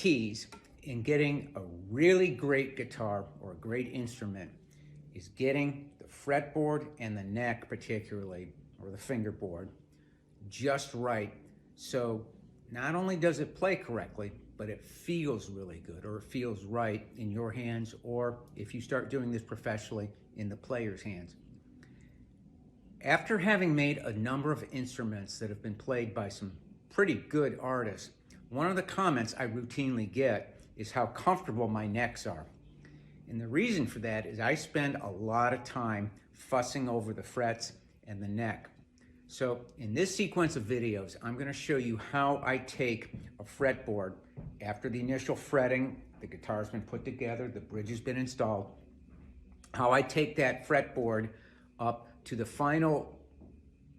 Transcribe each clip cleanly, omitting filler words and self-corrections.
keys in getting a really great guitar or a great instrument is getting the fretboard and the neck particularly, or the fingerboard, just right. So not only does it play correctly, but it feels really good, or it feels right in your hands, or if you start doing this professionally, in the player's hands. After having made a number of instruments that have been played by some pretty good artists, one of the comments I routinely get is how comfortable my necks are. And the reason for that is I spend a lot of time fussing over the frets and the neck. So in this sequence of videos, I'm going to show you how I take a fretboard after the initial fretting, the guitar's been put together, the bridge has been installed, how I take that fretboard up to the final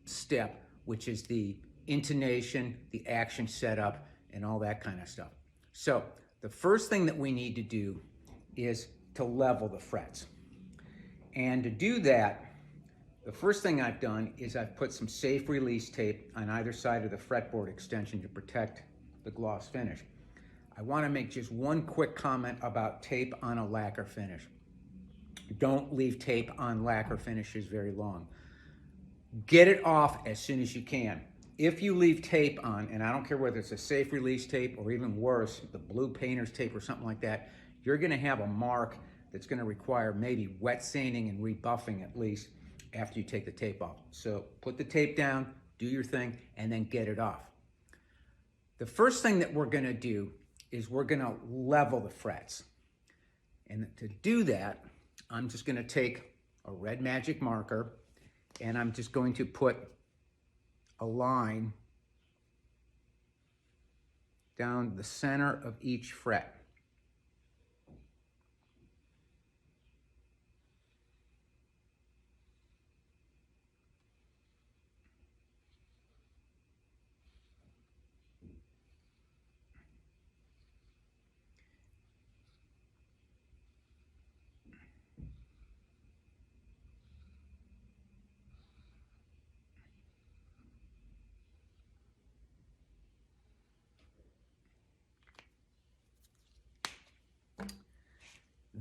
step, which is the intonation, the action setup, and all that kind of stuff. So the first thing that we need to do is to level the frets. And to do that, the first thing I've done is I've put some safe release tape on either side of the fretboard extension to protect the gloss finish. I want to make just one quick comment about tape on a lacquer finish. Don't leave tape on lacquer finishes very long. Get it off as soon as you can. If you leave tape on, and I don't care whether it's a safe release tape or even worse, the blue painter's tape or something like that, you're going to have a mark that's going to require maybe wet sanding and rebuffing at least after you take the tape off. So put the tape down, do your thing, and then get it off. The first thing that we're going to do is we're going to level the frets. And to do that, I'm just going to take a red magic marker and I'm just going to put a line down the center of each fret.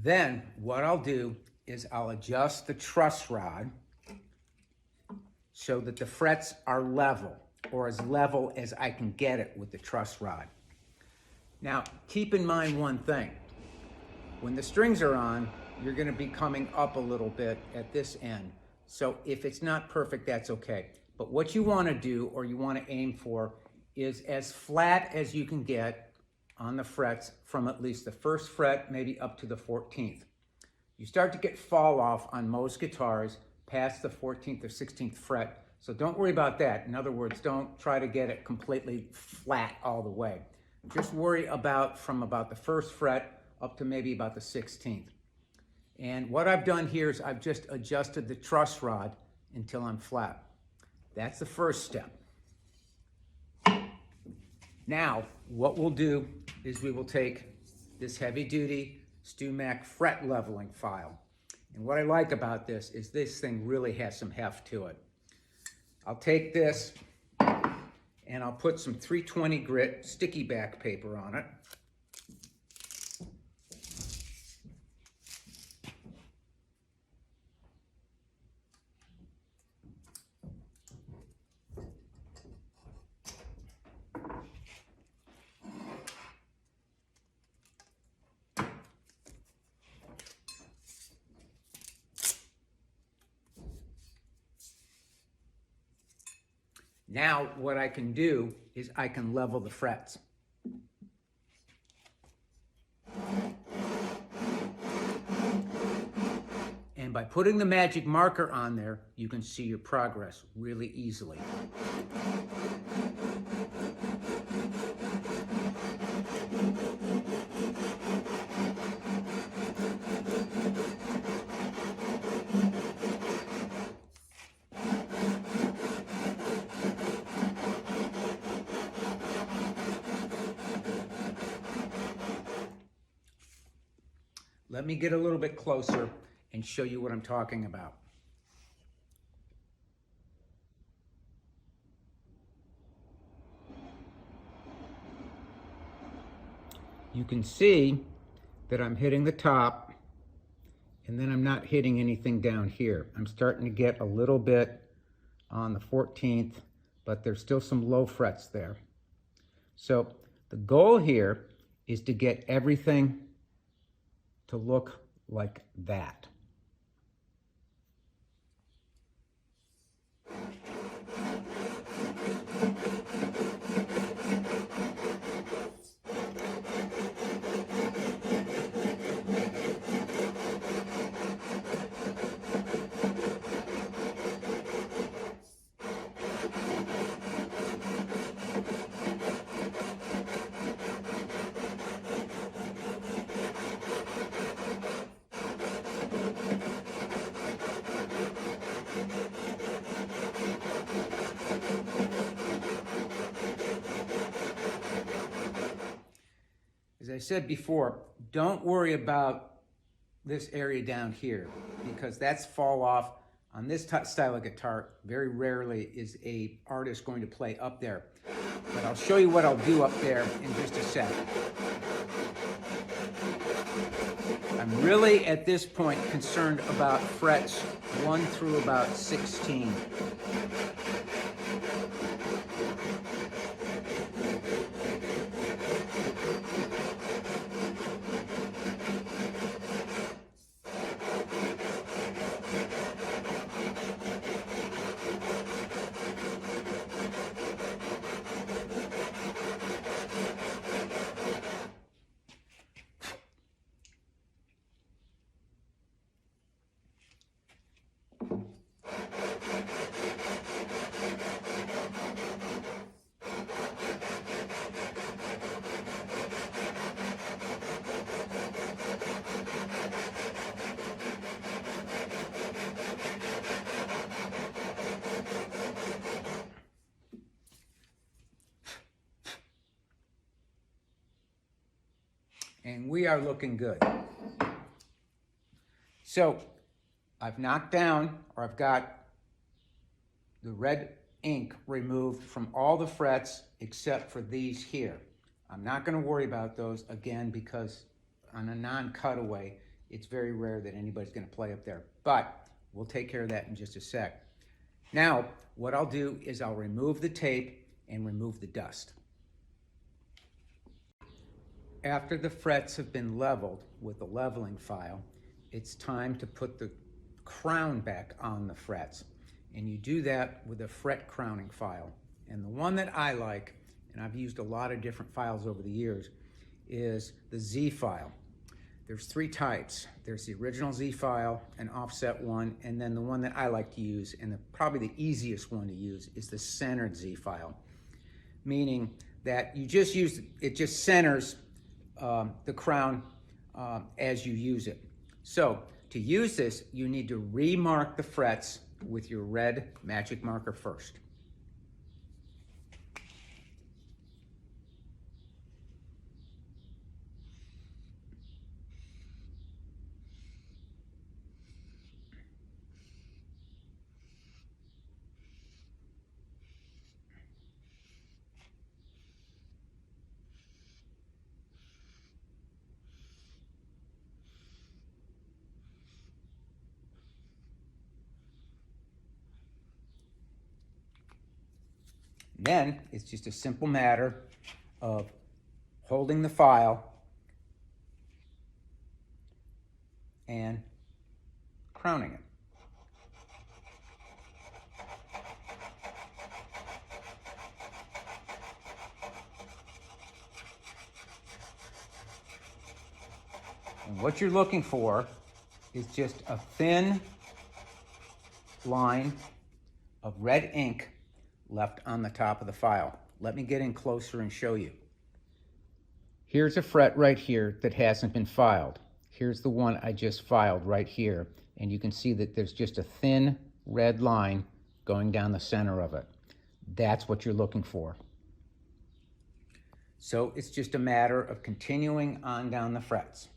Then what I'll do is I'll adjust the truss rod so that the frets are level, or as level as I can get it with the truss rod. Now, keep in mind one thing. When the strings are on, you're going to be coming up a little bit at this end. So if it's not perfect, that's okay. But what you want to do, or you want to aim for, is as flat as you can get on the frets from at least the first fret, maybe up to the 14th. You start to get fall off on most guitars past the 14th or 16th fret, so don't worry about that. In other words, don't try to get it completely flat all the way. Just worry about from about the first fret up to maybe about the 16th. And what I've done here is I've just adjusted the truss rod until I'm flat. That's the first step. Now, what we'll do is we will take this heavy-duty StewMac fret leveling file. And what I like about this is this thing really has some heft to it. I'll take this and I'll put some 320 grit sticky back paper on it. Now what I can do is I can level the frets. And by putting the magic marker on there, you can see your progress really easily. Let me get a little bit closer and show you what I'm talking about. you can see that I'm hitting the top, and then I'm not hitting anything down here. I'm starting to get a little bit on the 14th, but there's still some low frets there. So the goal here is to get everything to look like that. As I said before, don't worry about this area down here, because that's fall off. On this style of guitar, very rarely is a artist going to play up there. But I'll show you what I'll do up there in just a sec. I'm really, at this point, concerned about frets 1 through about 16. And we are looking good. So I've knocked down, or I've got the red ink removed from all the frets except for these here. I'm not going to worry about those again, because on a non-cutaway, it's very rare that anybody's going to play up there. But we'll take care of that in just a sec. Now, what I'll do is I'll remove the tape and remove the dust. After the frets have been leveled with the leveling file, it's time to put the crown back on the frets. And you do that with a fret crowning file. And the one that I like, and I've used a lot of different files over the years, is the Z file. There's 3 types. There's the original Z file, an offset one, and then the one that I like to use, and probably the easiest one to use, is the centered Z file. Meaning that you just use, it just centers the crown as you use it. So to use this, you need to remark the frets with your red magic marker first. Then it's just a simple matter of holding the file and crowning it. And what you're looking for is just a thin line of red ink left on the top of the file. Let me get in closer and show you. Here's a fret right here that hasn't been filed. Here's the one I just filed right here, and you can see that there's just a thin red line going down the center of it. That's what you're looking for. So it's just a matter of continuing on down the frets.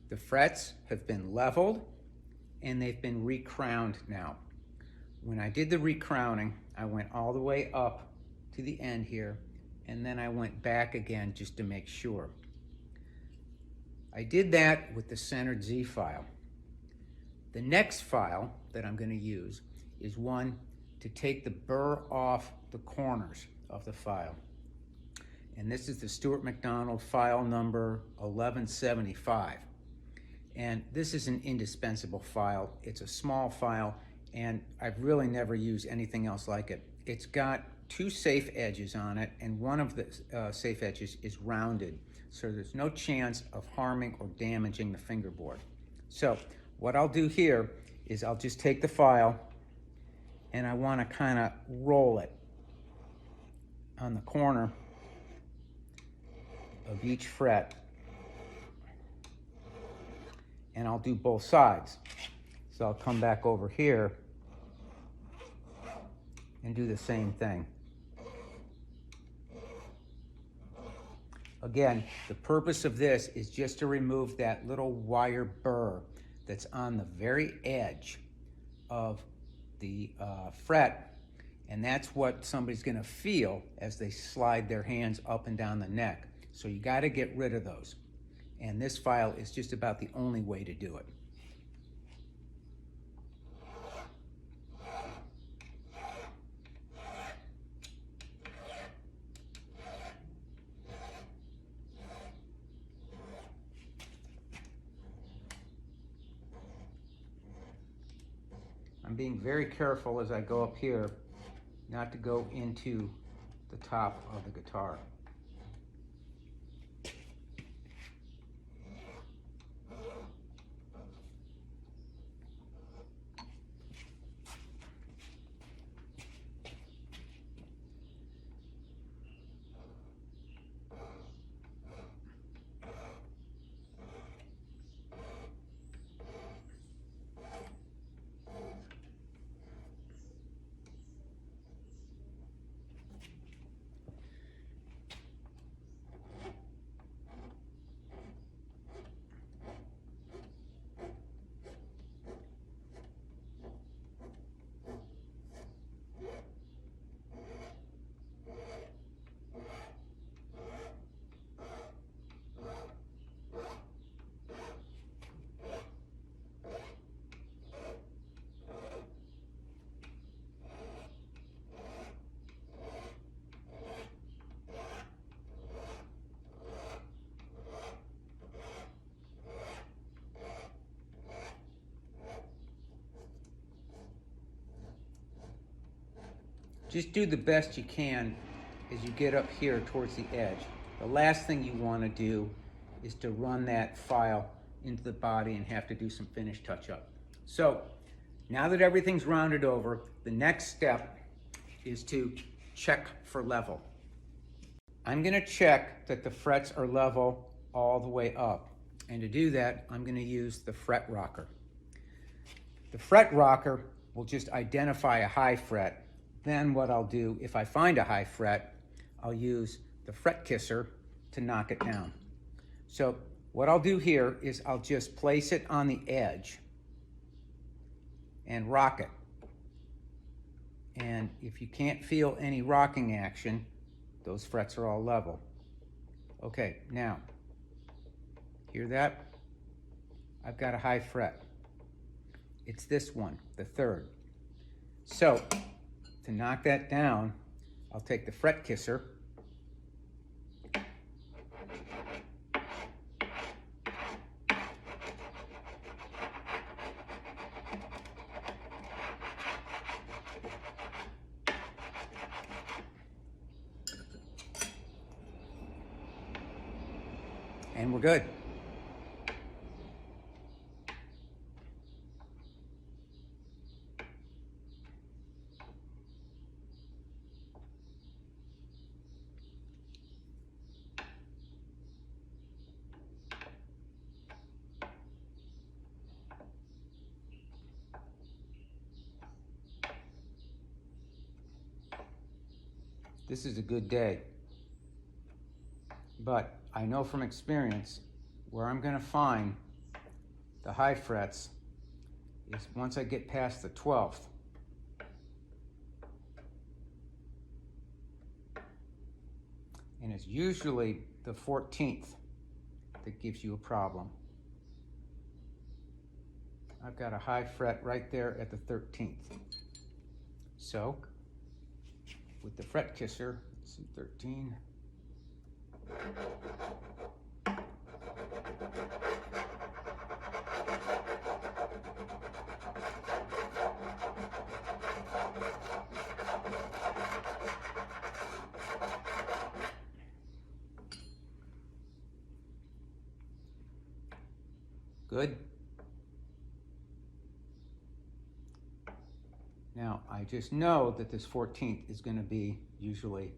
The frets have been leveled and they've been recrowned now. When I did the recrowning, I went all the way up to the end here, and then I went back again just to make sure. I did that with the centered Z file. The next file that I'm going to use is one to take the burr off the corners of the file. And this is the Stuart McDonald file number 1175. And this is an indispensable file. It's a small file, and I've really never used anything else like it. It's got two safe edges on it, and one of the safe edges is rounded, so there's no chance of harming or damaging the fingerboard. So what I'll do here is I'll just take the file and I want to kind of roll it on the corner of each fret, and I'll do both sides. So I'll come back over here and do the same thing. Again, the purpose of this is just to remove that little wire burr that's on the very edge of the fret, and that's what somebody's going to feel as they slide their hands up and down the neck. So you got to get rid of those, and this file is just about the only way to do it. I'm being very careful as I go up here not to go into the top of the guitar. Just do the best you can as you get up here towards the edge. The last thing you want to do is to run that file into the body and have to do some finish touch-up. So now that everything's rounded over, the next step is to check for level. I'm going to check that the frets are level all the way up. And to do that, I'm going to use the fret rocker. The fret rocker will just identify a high fret. Then what I'll do, if I find a high fret, I'll use the fret kisser to knock it down. So what I'll do here is I'll just place it on the edge and rock it. And if you can't feel any rocking action, those frets are all level. Okay, now, hear that? I've got a high fret. It's this one, the third. So, to knock that down, I'll take the fret kisser and we're good. This is a good day, but I know from experience where I'm going to find the high frets is once I get past the 12th. And it's usually the 14th that gives you a problem. I've got a high fret right there at the 13th. So, with the fret kisser, let's see, 13. Good. Now, I just know that this 14th is going to be usually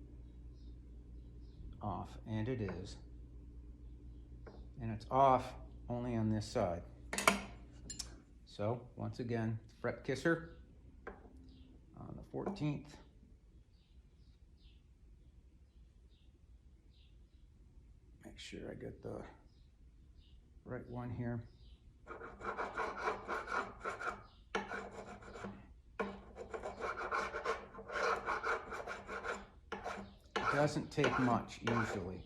off, and it is. And it's off only on this side. So, once again, fret kisser on the 14th. Make sure I get the right one here. It doesn't take much usually.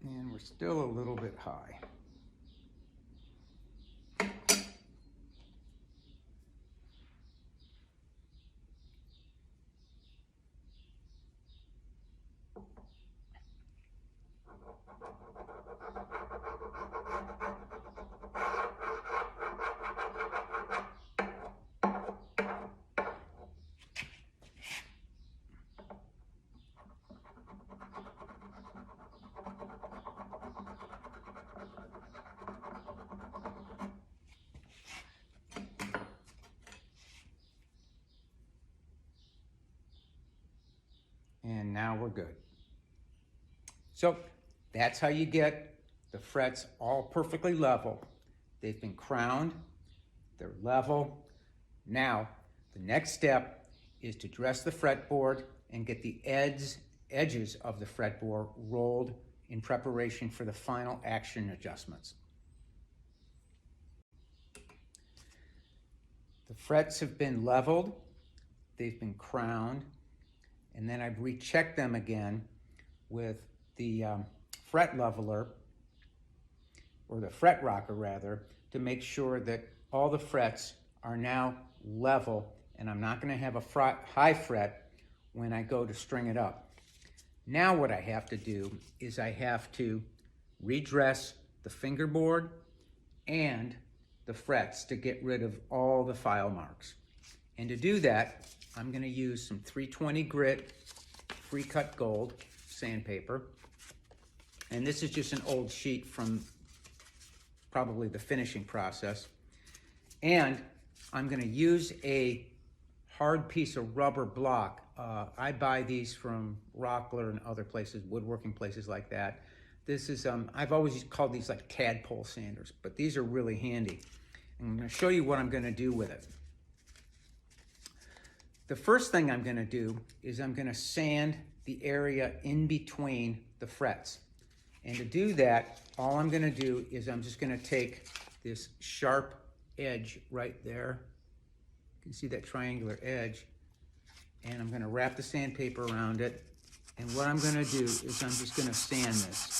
And we're still a little bit high. And now we're good. So that's how you get the frets all perfectly level. They've been crowned, they're level. Now, the next step is to dress the fretboard and get the edges of the fretboard rolled in preparation for the final action adjustments. The frets have been leveled, they've been crowned, and then I've rechecked them again with the fret leveler, or the fret rocker rather, to make sure that all the frets are now level and I'm not going to have a high fret when I go to string it up. Now what I have to do is I have to redress the fingerboard and the frets to get rid of all the file marks. And to do that, I'm going to use some 320 grit free cut gold sandpaper. And this is just an old sheet from probably the finishing process. And I'm going to use a hard piece of rubber block. I buy these from Rockler and other places, woodworking places like that. This is, I've always called these like tadpole sanders, but these are really handy. And I'm going to show you what I'm going to do with it. The first thing I'm going to do is I'm going to sand the area in between the frets. And to do that, all I'm going to do is I'm just going to take this sharp edge right there. You can see that triangular edge. And I'm going to wrap the sandpaper around it. And what I'm going to do is I'm just going to sand this.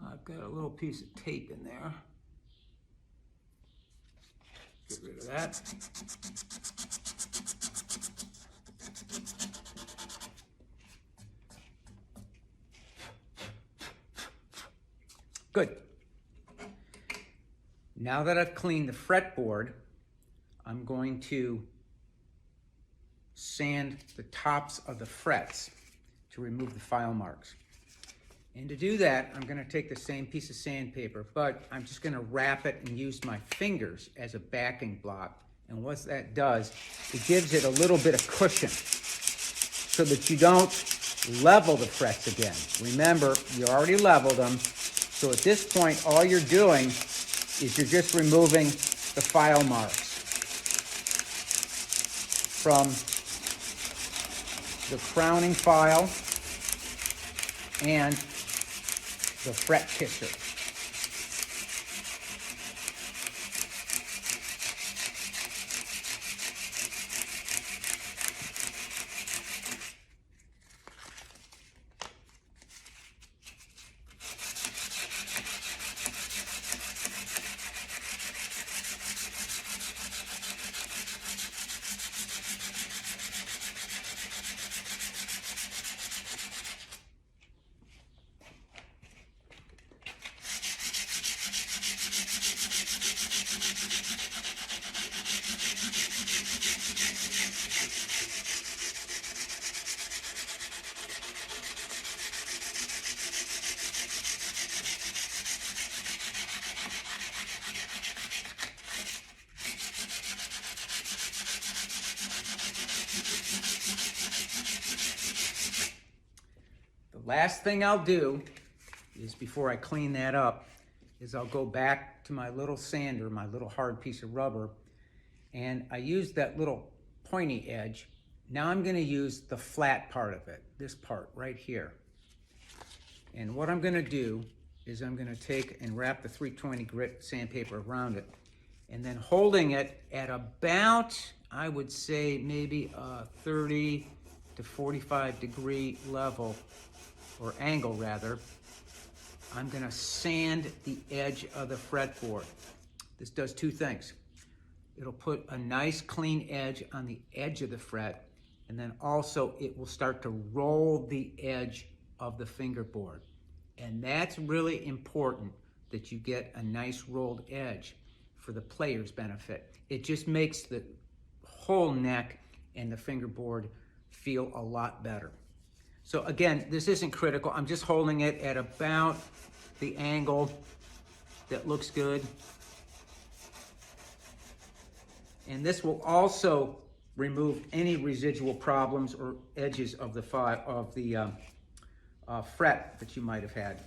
I've got a little piece of tape in there. Get rid of that. Good. Now that I've cleaned the fretboard, I'm going to sand the tops of the frets to remove the file marks. And to do that, I'm going to take the same piece of sandpaper, but I'm just going to wrap it and use my fingers as a backing block. And what that does, it gives it a little bit of cushion so that you don't level the frets again. Remember, you already leveled them. So at this point, all you're doing is you're just removing the file marks from the crowning file and the fret kisser. Last thing I'll do is, before I clean that up, is I'll go back to my little sander, my little hard piece of rubber, and I use that little pointy edge. Now I'm going to use the flat part of it, this part right here. And what I'm going to do is I'm going to take and wrap the 320 grit sandpaper around it, and then holding it at about, I would say, maybe a 30 to 45 degree level, or angle rather, I'm going to sand the edge of the fretboard. This does two things. It'll put a nice clean edge on the edge of the fret, and then also it will start to roll the edge of the fingerboard. And that's really important, that you get a nice rolled edge for the player's benefit. It just makes the whole neck and the fingerboard feel a lot better. So again, this isn't critical. I'm just holding it at about the angle that looks good. And this will also remove any residual problems or edges of the fret that you might have had.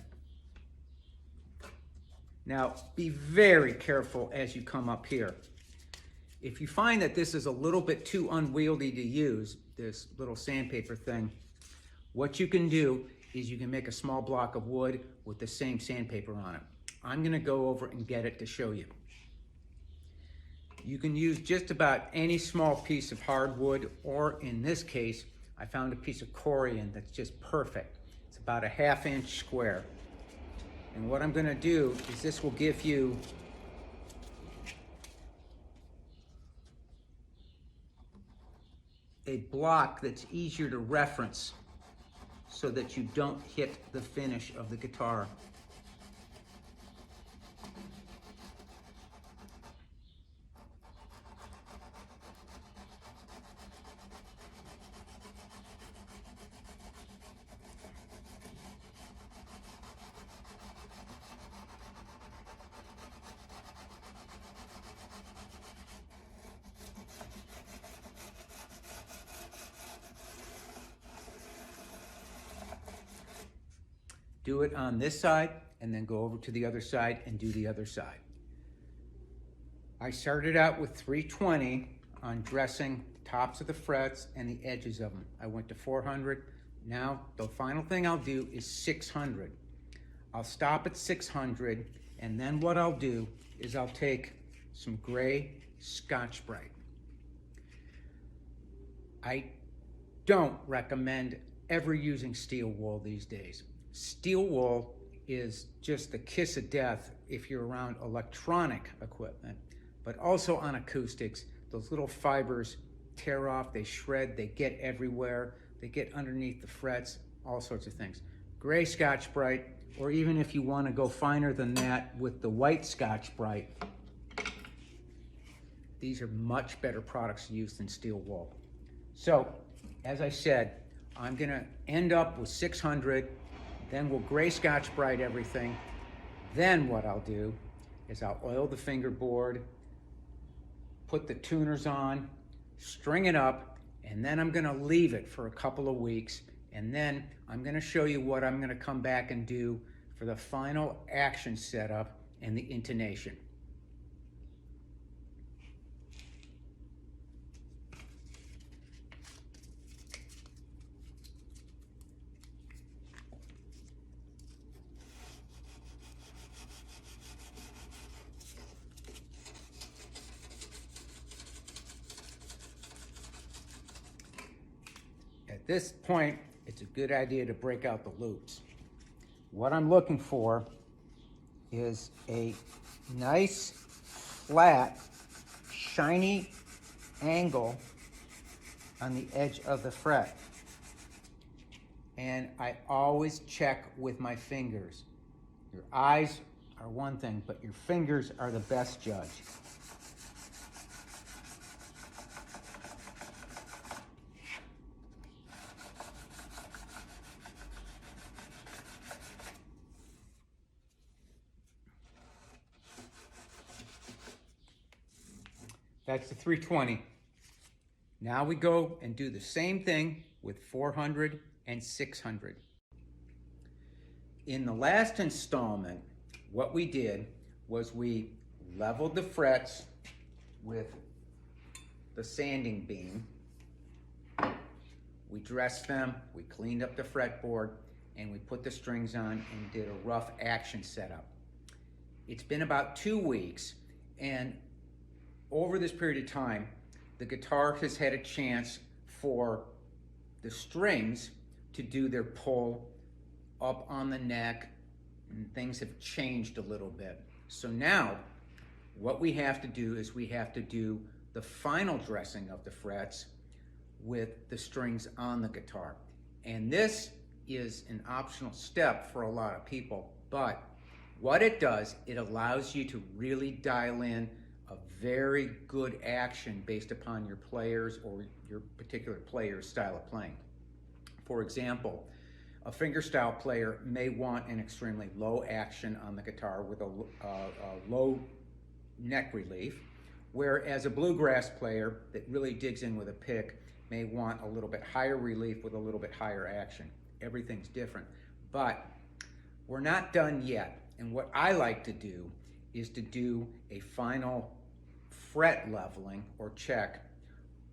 Now, be very careful as you come up here. If you find that this is a little bit too unwieldy to use, this little sandpaper thing, what you can do is you can make a small block of wood with the same sandpaper on it. I'm going to go over and get it to show you. You can use just about any small piece of hardwood, or in this case, I found a piece of corian that's just perfect. It's about a 1/2 inch square. And what I'm going to do is, this will give you a block that's easier to reference, so that you don't hit the finish of the guitar. Do it on this side, and then go over to the other side and do the other side. I started out with 320 on dressing tops of the frets and the edges of them. I went to 400. Now, the final thing I'll do is 600. I'll stop at 600, and then what I'll do is I'll take some gray Scotch-Brite. I don't recommend ever using steel wool these days. Steel wool is just the kiss of death if you're around electronic equipment, but also on acoustics. Those little fibers tear off, they shred, they get everywhere, they get underneath the frets, all sorts of things. Gray Scotch-Brite or even if you want to go finer than that with the white Scotch-Brite, these are much better products to use than steel wool. So, as I said, I'm gonna end up with 600, then we'll gray Scotch-Brite everything. Then what I'll do is I'll oil the fingerboard, put the tuners on, string it up, and then I'm gonna leave it for a couple of weeks, and then I'm gonna show you what I'm gonna come back and do for the final action setup and the intonation. At this point, it's a good idea to break out the loops. What I'm looking for is a nice, flat, shiny angle on the edge of the fret. And I always check with my fingers. Your eyes are one thing, but your fingers are the best judge. That's the 320. Now we go and do the same thing with 400 and 600. In the last installment, what we did was we leveled the frets with the sanding beam. We dressed them, we cleaned up the fretboard, and we put the strings on and did a rough action setup. It's been about 2 weeks, and over this period of time, the guitar has had a chance for the strings to do their pull up on the neck, and things have changed a little bit. So now, what we have to do is we have to do the final dressing of the frets with the strings on the guitar. And this is an optional step for a lot of people, but what it does, it allows you to really dial in a very good action based upon your players or your particular player's style of playing. For example, a fingerstyle player may want an extremely low action on the guitar with a low neck relief, whereas a bluegrass player that really digs in with a pick may want a little bit higher relief with a little bit higher action. Everything's different, but we're not done yet. And what I like to do is to do a final fret leveling or check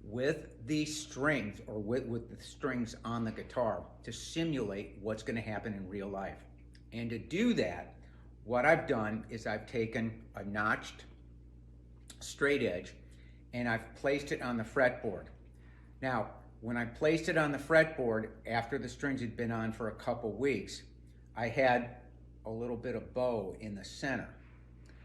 with the strings or with the strings on the guitar to simulate what's going to happen in real life. And to do that, what I've done is I've taken a notched straight edge and I've placed it on the fretboard. Now, when I placed it on the fretboard after the strings had been on for a couple weeks, I had a little bit of bow in the center.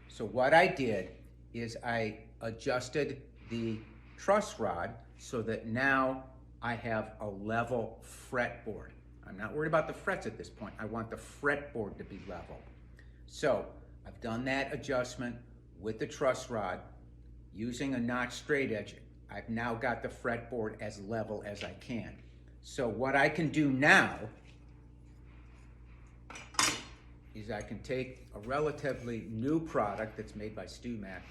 So what I did is I adjusted the truss rod so that now I have a level fretboard. I'm not worried about the frets at this point. I want the fretboard to be level. So I've done that adjustment with the truss rod using a notched straight edge. I've now got the fretboard as level as I can. So what I can do now is I can take a relatively new product that's made by StewMac,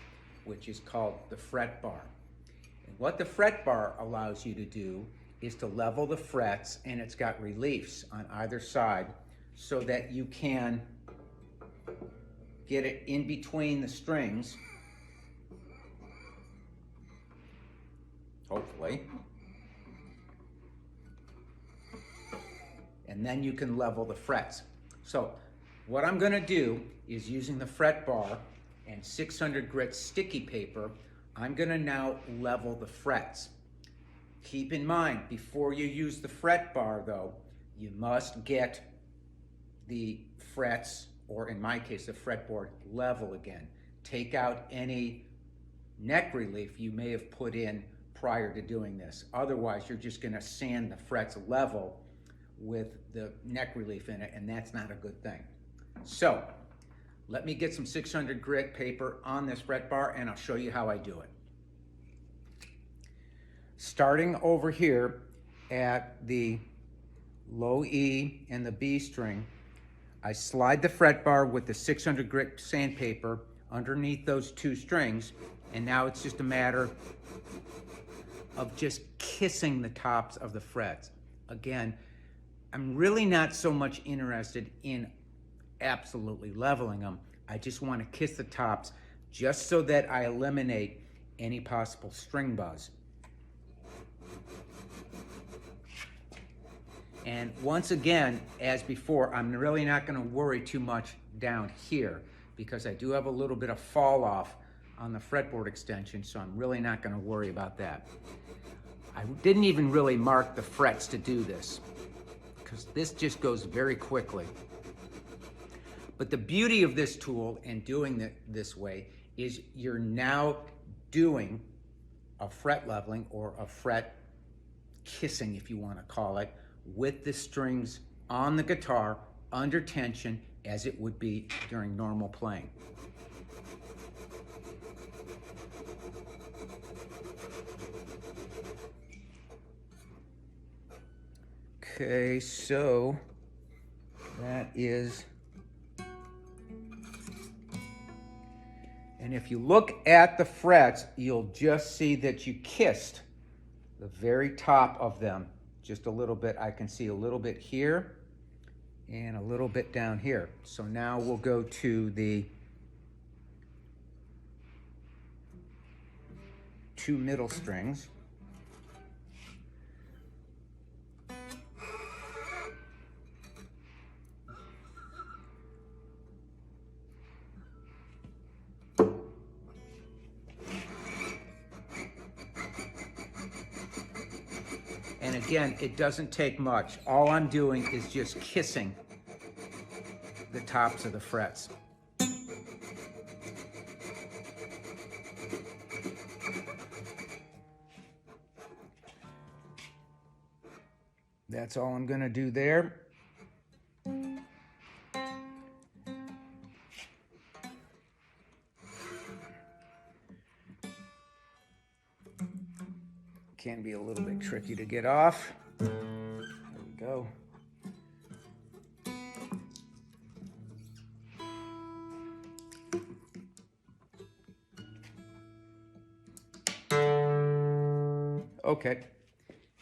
which is called the fret bar. And what the fret bar allows you to do is to level the frets, and it's got reliefs on either side so that you can get it in between the strings, hopefully, and then you can level the frets. So what I'm going to do is, using the fret bar and 600 grit sticky paper, I'm going to now level the frets. Keep in mind, before you use the fret bar though, you must get the frets, or in my case the fretboard, level again. Take out any neck relief you may have put in prior to doing this. Otherwise, you're just going to sand the frets level with the neck relief in it, and that's not a good thing. So let me get some 600 grit paper on this fret bar and I'll show you how I do it. Starting over here at the low E and the B string, I slide the fret bar with the 600 grit sandpaper underneath those two strings, and now it's just a matter of just kissing the tops of the frets. Again, I'm really not so much interested in absolutely leveling them. I just want to kiss the tops just so that I eliminate any possible string buzz. And once again, as before, I'm really not going to worry too much down here because I do have a little bit of fall off on the fretboard extension, so I'm really not going to worry about that. I didn't even really mark the frets to do this because this just goes very quickly. But the beauty of this tool and doing it this way is you're now doing a fret leveling or a fret kissing, if you want to call it, with the strings on the guitar under tension as it would be during normal playing. Okay, so that is, and if you look at the frets, you'll just see that you kissed the very top of them just a little bit. I can see a little bit here and a little bit down here. So now we'll go to the two middle strings. And again, it doesn't take much. All I'm doing is just kissing the tops of the frets. That's all I'm going to do there. Can be a little bit tricky to get off. There we go. Okay,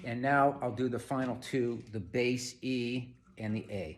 and now I'll do the final two, the bass E and the A.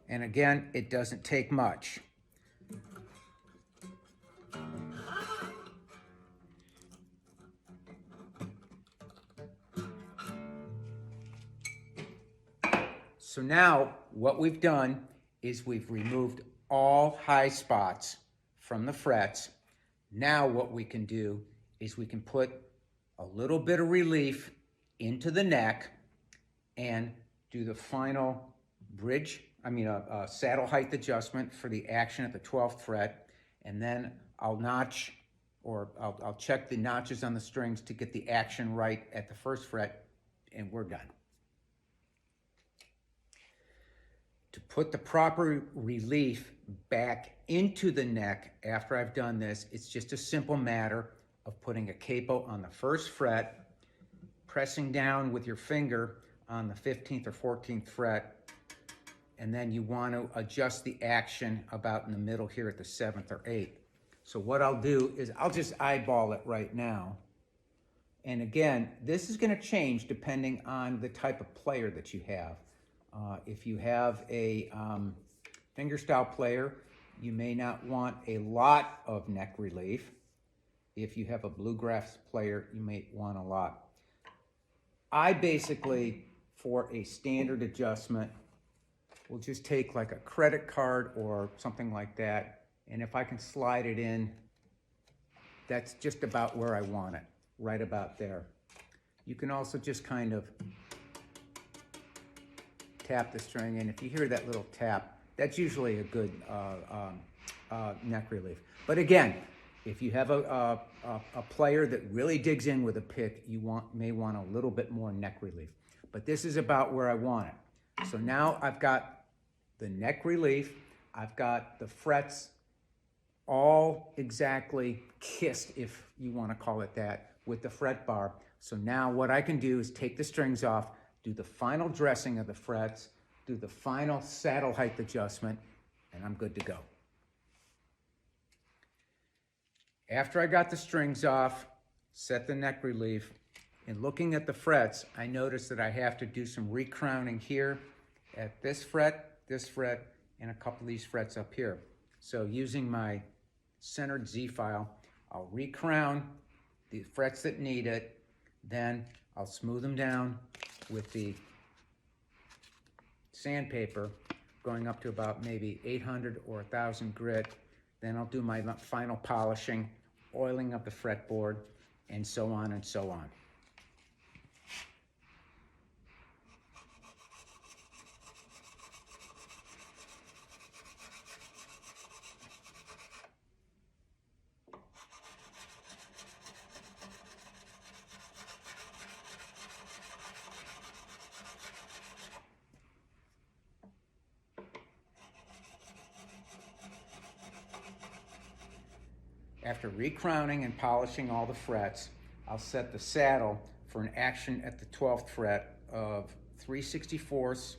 And again, it doesn't take much. So now what we've done is we've removed all high spots from the frets. Now what we can do is we can put a little bit of relief into the neck and do the final bridge, saddle height adjustment for the action at the 12th fret, and then I'll notch, or I'll check the notches on the strings to get the action right at the 1st fret, and we're done. To put the proper relief back into the neck after I've done this, it's just a simple matter of putting a capo on the 1st fret, pressing down with your finger on the 15th or 14th fret, and then you want to adjust the action about in the middle here at the 7th or 8th. So what I'll do is I'll just eyeball it right now. And again, this is going to change depending on the type of player that you have. If you have a fingerstyle player, you may not want a lot of neck relief. If you have a bluegrass player, you may want a lot. I basically, for a standard adjustment, we'll just take like a credit card or something like that. And if I can slide it in, that's just about where I want it, right about there. You can also just kind of tap the string, and if you hear that little tap, that's usually a good neck relief. But again, if you have a player that really digs in with a pick, you may want a little bit more neck relief. But this is about where I want it. So now I've got the neck relief, I've got the frets all exactly kissed, if you want to call it that, with the fret bar. So now what I can do is take the strings off, do the final dressing of the frets, do the final saddle height adjustment, and I'm good to go. After I got the strings off, set the neck relief, and looking at the frets, I noticed that I have to do some recrowning here at this fret, and a couple of these frets up here. So using my centered Z file, I'll recrown the frets that need it, then I'll smooth them down with the sandpaper, going up to about maybe 800 or 1000 grit. Then I'll do my final polishing, oiling of the fretboard, and so on and so on. After recrowning and polishing all the frets, I'll set the saddle for an action at the 12th fret of 3/64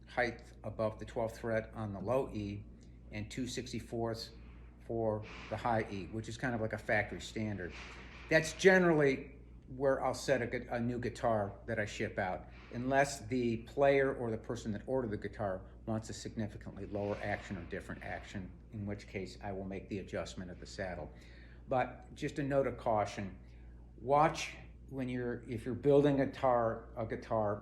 height above the 12th fret on the low E and 2/64 for the high E, which is kind of like a factory standard. That's generally where I'll set a new guitar that I ship out, unless the player or the person that ordered the guitar wants a significantly lower action or different action, in which case I will make the adjustment of the saddle. But just a note of caution, watch if you're building a guitar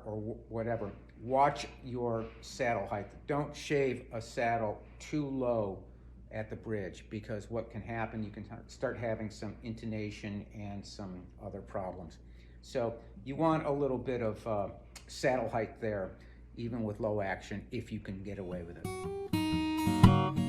or whatever, watch your saddle height. Don't shave a saddle too low at the bridge, because what can happen, you can start having some intonation and some other problems. So you want a little bit of saddle height there, even with low action, if you can get away with it.